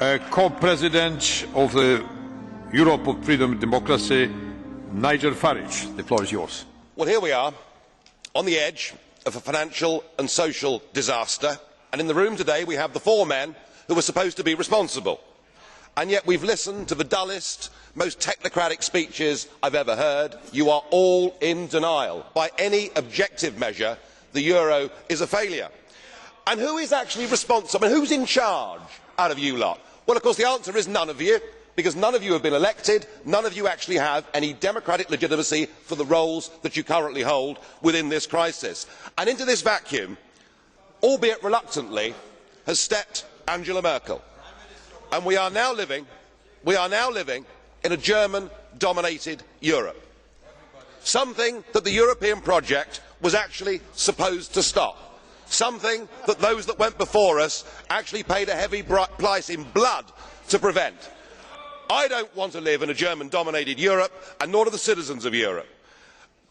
Co-President of the Europe of Freedom and Democracy, Nigel Farage. The floor is yours. Well, here we are, on the edge of a financial and social disaster, and in the room today we have the four men who were supposed to be responsible. And yet we've listened to the dullest, most technocratic speeches I've ever heard. You are all in denial. By any objective measure, the euro is a failure. And who is actually responsible? And who's in charge out of you lot? Well, of course, the answer is none of you, because none of you have been elected, none of you actually have any democratic legitimacy for the roles that you currently hold within this crisis. And into this vacuum, albeit reluctantly, has stepped Angela Merkel. And we are now living in a German-dominated Europe. Something that the European project was actually supposed to stop. Something that those that went before us actually paid a heavy price in blood to prevent. I don't want to live in a German-dominated Europe, and nor do the citizens of Europe.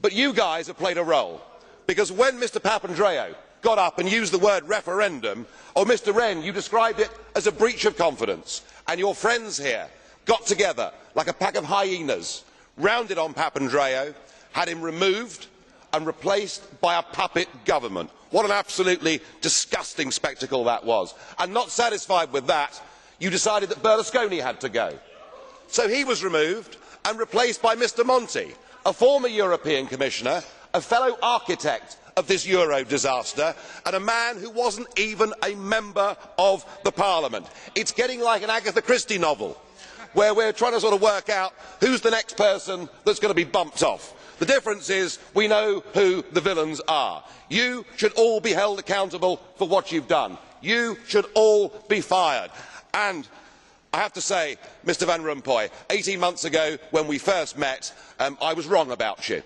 But you guys have played a role, because when Mr Papandreou got up and used the word referendum, or Mr Rehn, you described it as a breach of confidence, and your friends here got together like a pack of hyenas, rounded on Papandreou, had him removed and replaced by a puppet government. What an absolutely disgusting spectacle that was. And not satisfied with that, you decided that Berlusconi had to go. So he was removed and replaced by Mr Monti, a former European Commissioner, a fellow architect of this euro disaster, and a man who wasn't even a member of the Parliament. It's getting like an Agatha Christie novel, where we're trying to sort of work out who's the next person that's going to be bumped off. The difference is we know who the villains are. You should all be held accountable for what you've done. You should all be fired. And I have to say, Mr Van Rompuy, 18 months ago when we first met, I was wrong about you.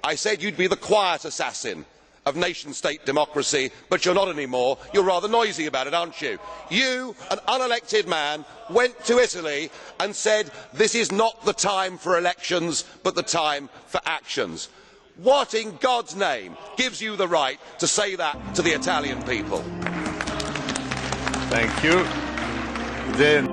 I said you'd be the quiet assassin of nation-state democracy, but you're not anymore. You're rather noisy about it, aren't you? You, an unelected man, went to Italy and said this is not the time for elections, but the time for actions. What in God's name gives you the right to say that to the Italian people? Thank you. Then